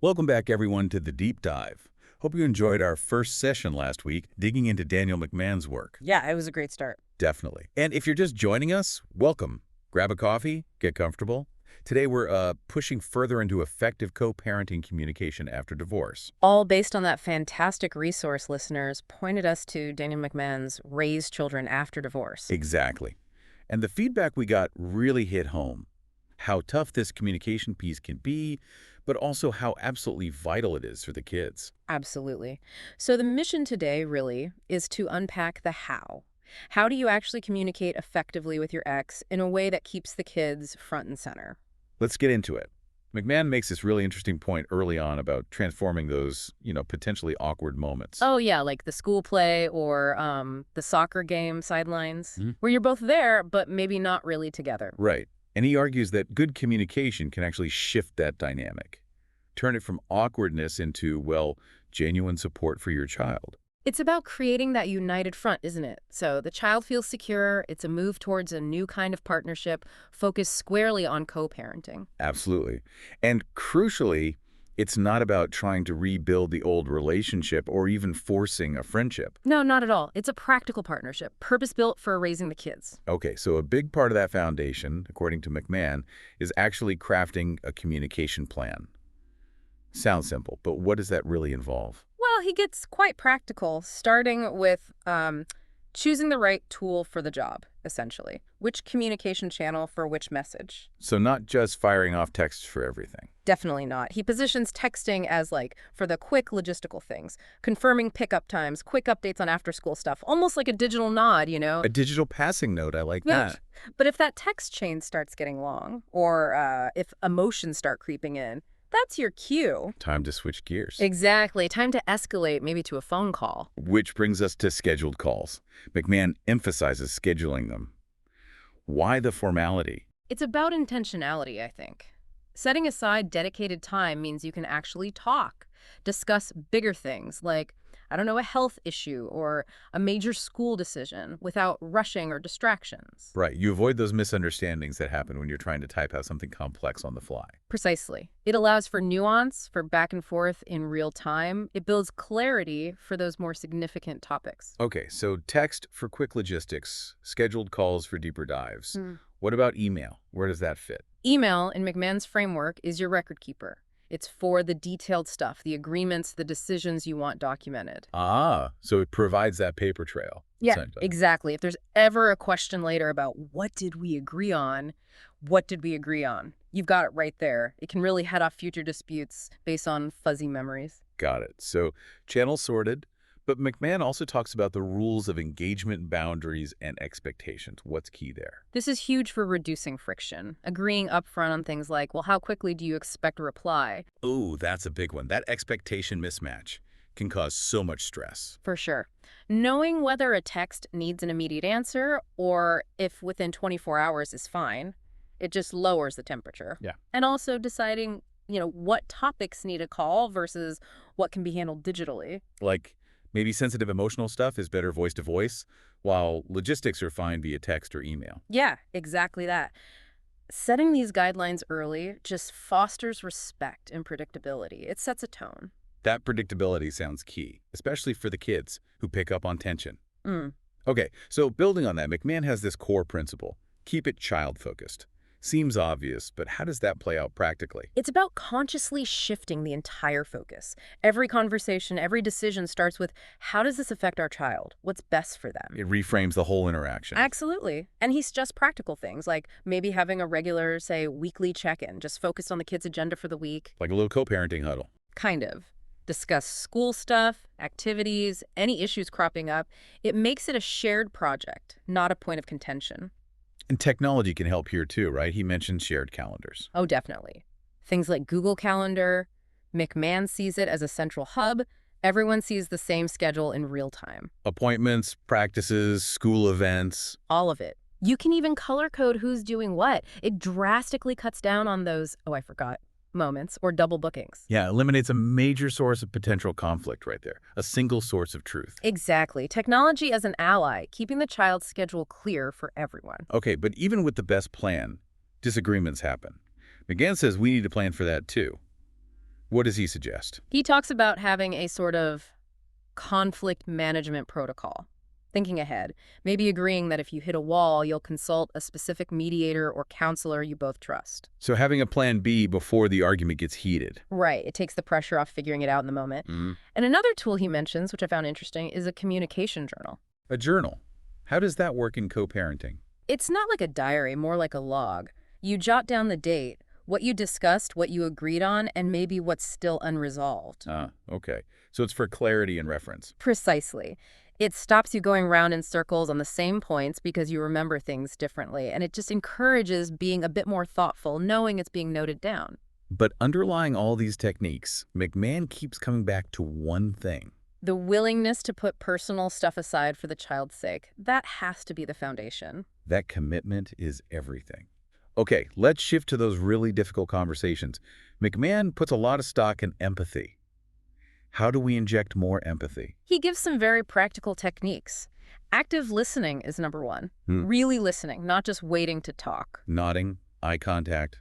Welcome back, everyone, to the Deep Dive. Hope you enjoyed our first session last week, digging into Daniel McMahon's work. Yeah, it was a great start. Definitely. And if you're just joining us, welcome. Grab a coffee, get comfortable. Today we're pushing further into effective co-parenting communication after divorce. All based on that fantastic resource listeners pointed us to Daniel McMahon's Raise Children After Divorce. Exactly. And the feedback we got really hit home. How tough this communication piece can be, but also how absolutely vital it is for the kids. Absolutely. So the mission today really is to unpack the how. How do you actually communicate effectively with your ex in a way that keeps the kids front and center? Let's get into it. McMahon makes this really interesting point early on about transforming those, potentially awkward moments. Oh, yeah, like the school play or the soccer game sidelines, Mhm. where you're both there, but maybe not really together. Right. And he argues that good communication can actually shift that dynamic. Turn it from awkwardness into, well, genuine support for your child. It's about creating that united front, isn't it? So the child feels secure. It's a move towards a new kind of partnership focused squarely on co-parenting. Absolutely. And crucially, it's not about trying to rebuild the old relationship or even forcing a friendship. No, not at all. It's a practical partnership, purpose-built for raising the kids. Okay, so a big part of that foundation, according to McMahon, is actually crafting a communication plan. Sounds simple, but what does that really involve? Well, he gets quite practical, starting with choosing the right tool for the job, essentially. Which communication channel for which message? So not just firing off texts for everything. Definitely not. He positions texting as for the quick logistical things, confirming pickup times, quick updates on after-school stuff, almost like a digital nod, you know? A digital passing note, I like Yeah. that. But if that text chain starts getting long, or if emotions start creeping in, that's your cue. Time to switch gears. Exactly. Time to escalate, maybe to a phone call. Which brings us to scheduled calls. McMahon emphasizes scheduling them. Why the formality? It's about intentionality, I think. Setting aside dedicated time means you can actually talk, discuss bigger things like, I don't know, a health issue or a major school decision without rushing or distractions. Right, you avoid those misunderstandings that happen when you're trying to type out something complex on the fly. Precisely. It allows for nuance, for back and forth in real time. It builds clarity for those more significant topics. Okay, so text for quick logistics, scheduled calls for deeper dives. Hmm. What about email? Where does that fit? Email, in McMahon's framework, is your record keeper. It's for the detailed stuff, the agreements, the decisions you want documented. Ah, so it provides that paper trail. Yeah, essentially. exactly. If there's ever a question later about what did we agree on, what did we agree on? You've got it right there. It can really head off future disputes based on fuzzy memories. Got it. So channel sorted, but McMahon also talks about the rules of engagement boundaries and expectations. What's key there? This is huge for reducing friction, agreeing upfront on things like, well, how quickly do you expect a reply? Ooh, that's a big one. That expectation mismatch can cause so much stress. For sure. Knowing whether a text needs an immediate answer or if within 24 hours is fine, it just lowers the temperature. Yeah. And also deciding, what topics need a call versus what can be handled digitally. Like maybe sensitive emotional stuff is better voice to voice, while logistics are fine via text or email. Yeah, exactly that. Setting these guidelines early just fosters respect and predictability. It sets a tone. That predictability sounds key, especially for the kids who pick up on tension. Mm. Okay, so building on that, McMahon has this core principle. Keep it child-focused. Seems obvious, but how does that play out practically? It's about consciously shifting the entire focus. Every conversation, every decision starts with, how does this affect our child? What's best for them? It reframes the whole interaction. Absolutely. And he's just practical things, like maybe having a regular, say, weekly check-in, just focused on the kid's agenda for the week. Like a little co-parenting huddle. Kind of. Discuss school stuff, activities, any issues cropping up. It makes it a shared project, not a point of contention. And technology can help here too, right? He mentioned shared calendars. Oh, definitely. Things like Google Calendar. McMahon sees it as a central hub. Everyone sees the same schedule in real time. Appointments, practices, school events. All of it. You can even color code who's doing what. It drastically cuts down on those, oh, I forgot, moments or double bookings. Yeah, eliminates a major source of potential conflict right there. A single source of truth. Exactly. Technology as an ally, keeping the child's schedule clear for everyone. Okay, but even with the best plan, disagreements happen. McGann says we need to plan for that too. What does he suggest? He talks about having a sort of conflict management protocol. Thinking ahead, maybe agreeing that if you hit a wall, you'll consult a specific mediator or counselor you both trust. So having a plan B before the argument gets heated. Right, it takes the pressure off figuring it out in the moment. Mm. And another tool he mentions, which I found interesting, is a communication journal. A journal. How does that work in co-parenting? It's not like a diary, more like a log. You jot down the date, what you discussed, what you agreed on, and maybe what's still unresolved. Ah, okay. So it's for clarity and reference. Precisely. It stops you going round in circles on the same points because you remember things differently, and it just encourages being a bit more thoughtful, knowing it's being noted down. But underlying all these techniques, McMahon keeps coming back to one thing. The willingness to put personal stuff aside for the child's sake, that has to be the foundation. That commitment is everything. Okay, let's shift to those really difficult conversations. McMahon puts a lot of stock in empathy. How do we inject more empathy? He gives some very practical techniques. Active listening is number one. Hmm. Really listening, not just waiting to talk. Nodding, eye contact,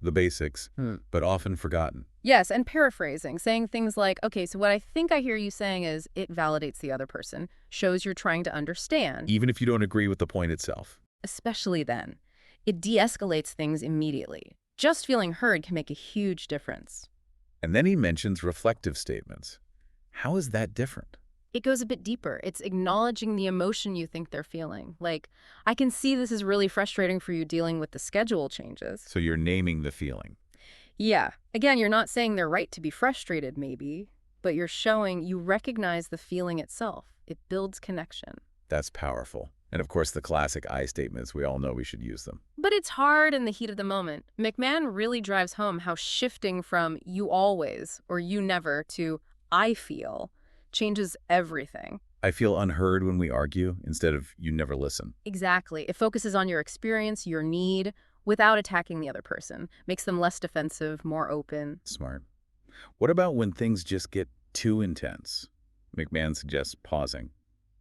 the basics, but often forgotten. Yes, and paraphrasing, saying things like, okay, so what I think I hear you saying is it validates the other person, shows you're trying to understand. Even if you don't agree with the point itself. Especially then. It de-escalates things immediately. Just feeling heard can make a huge difference. And then he mentions reflective statements. How is that different? It goes a bit deeper. It's acknowledging the emotion you think they're feeling. Like, I can see this is really frustrating for you dealing with the schedule changes. So you're naming the feeling. Yeah. Again, you're not saying they're right to be frustrated, maybe, but you're showing you recognize the feeling itself. It builds connection. That's powerful. And of course, the classic I statements, we all know we should use them. But it's hard in the heat of the moment. McMahon really drives home how shifting from you always or you never to I feel changes everything. I feel unheard when we argue instead of you never listen. Exactly. It focuses on your experience, your need, without attacking the other person. Makes them less defensive, more open. Smart. What about when things just get too intense? McMahon suggests pausing.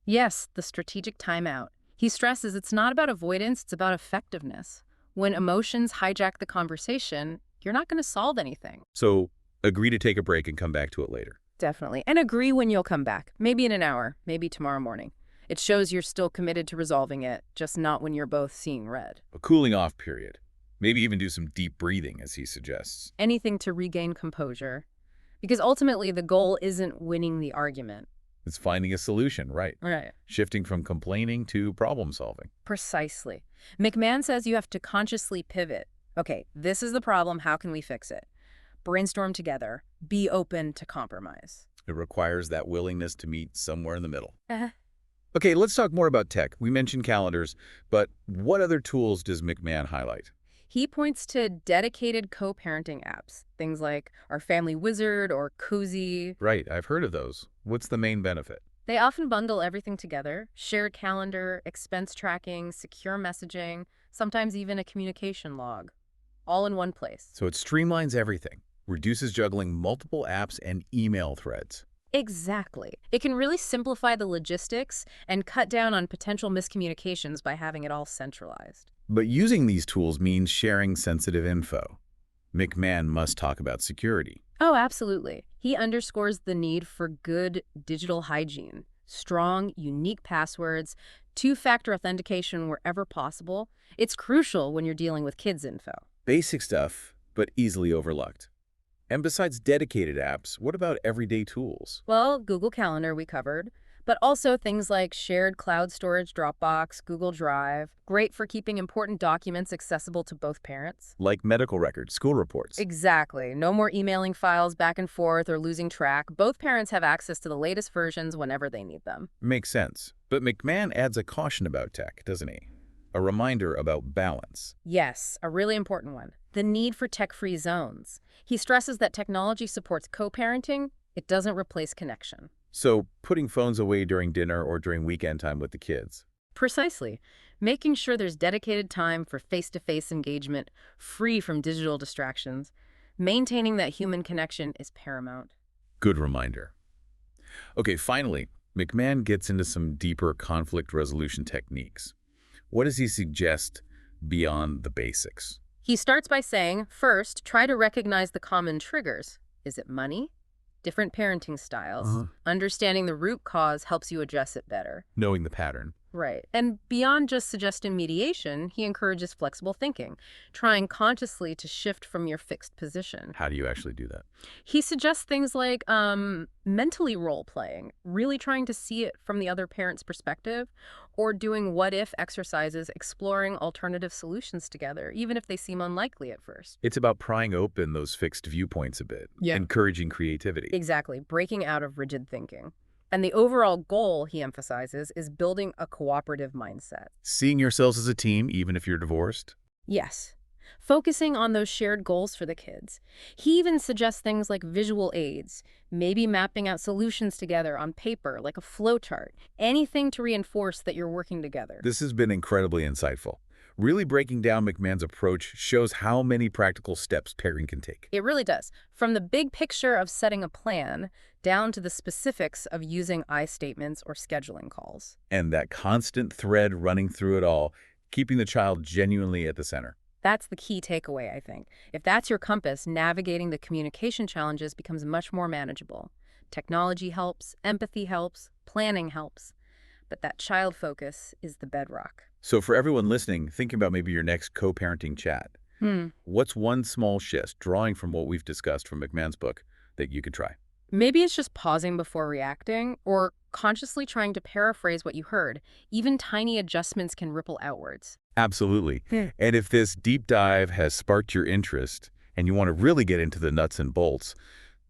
Yes, the strategic timeout. He stresses it's not about avoidance, it's about effectiveness. When emotions hijack the conversation, you're not going to solve anything. So agree to take a break and come back to it later. Definitely. And agree when you'll come back. Maybe in an hour, maybe tomorrow morning. It shows you're still committed to resolving it, just not when you're both seeing red. A cooling off period. Maybe even do some deep breathing, as he suggests. Anything to regain composure. Because ultimately, the goal isn't winning the argument. It's finding a solution, right? Right. Shifting from complaining to problem solving. Precisely. McMahon says you have to consciously pivot. Okay, this is the problem. How can we fix it? Brainstorm together. Be open to compromise. It requires that willingness to meet somewhere in the middle. Uh-huh. Okay, let's talk more about tech. We mentioned calendars, but what other tools does McMahon highlight? He points to dedicated co-parenting apps, things like our Family Wizard or Cozy. Right, I've heard of those. What's the main benefit? They often bundle everything together, shared calendar, expense tracking, secure messaging, sometimes even a communication log, all in one place. So it streamlines everything, reduces juggling multiple apps and email threads. Exactly. It can really simplify the logistics and cut down on potential miscommunications by having it all centralized. But using these tools means sharing sensitive info. McMahon must talk about security. Oh, absolutely. He underscores the need for good digital hygiene, strong, unique passwords, two-factor authentication wherever possible. It's crucial when you're dealing with kids' info. Basic stuff, but easily overlooked. And besides dedicated apps, what about everyday tools? Well, Google Calendar we covered, but also things like shared cloud storage, Dropbox, Google Drive, great for keeping important documents accessible to both parents. Like medical records, school reports. Exactly. No more emailing files back and forth or losing track. Both parents have access to the latest versions whenever they need them. Makes sense. But McMahon adds a caution about tech, doesn't he? A reminder about balance. Yes, a really important one. The need for tech-free zones. He stresses that technology supports co-parenting. It doesn't replace connection. So putting phones away during dinner or during weekend time with the kids. Precisely. Making sure there's dedicated time for face-to-face engagement, free from digital distractions. Maintaining that human connection is paramount. Good reminder. Okay, finally, McMahon gets into some deeper conflict resolution techniques. What does he suggest beyond the basics? He starts by saying, first, try to recognize the common triggers. Is it money? Different parenting styles. Uh-huh. Understanding the root cause helps you address it better. Knowing the pattern. Right. And beyond just suggesting mediation, he encourages flexible thinking, trying consciously to shift from your fixed position. How do you actually do that? He suggests things like mentally role-playing, really trying to see it from the other parent's perspective, or doing what-if exercises, exploring alternative solutions together, even if they seem unlikely at first. It's about prying open those fixed viewpoints a bit, Yeah. encouraging creativity. Exactly, breaking out of rigid thinking. And the overall goal, he emphasizes, is building a cooperative mindset. Seeing yourselves as a team, even if you're divorced. Yes. Focusing on those shared goals for the kids. He even suggests things like visual aids, maybe mapping out solutions together on paper, like a flowchart, anything to reinforce that you're working together. This has been incredibly insightful. Really breaking down McMahon's approach shows how many practical steps pairing can take. It really does. From the big picture of setting a plan down to the specifics of using I statements or scheduling calls. And that constant thread running through it all, keeping the child genuinely at the center. That's the key takeaway, I think. If that's your compass, navigating the communication challenges becomes much more manageable. Technology helps, empathy helps, planning helps. But that child focus is the bedrock. So for everyone listening, thinking about maybe your next co-parenting chat, what's one small shift, drawing from what we've discussed from McMahon's book, that you could try? Maybe it's just pausing before reacting or consciously trying to paraphrase what you heard. Even tiny adjustments can ripple outwards. Absolutely. And if this deep dive has sparked your interest and you want to really get into the nuts and bolts,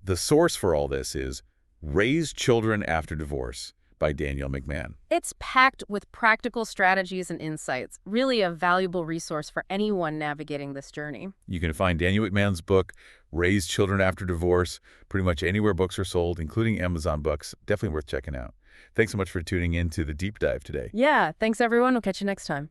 the source for all this is Raise Children After Divorce by Danielle McMahon. It's packed with practical strategies and insights, really a valuable resource for anyone navigating this journey. You can find Danielle McMahon's book, Raise Children After Divorce, pretty much anywhere books are sold, including Amazon Books. Definitely worth checking out. Thanks so much for tuning in to the deep dive today. Yeah, thanks everyone. We'll catch you next time.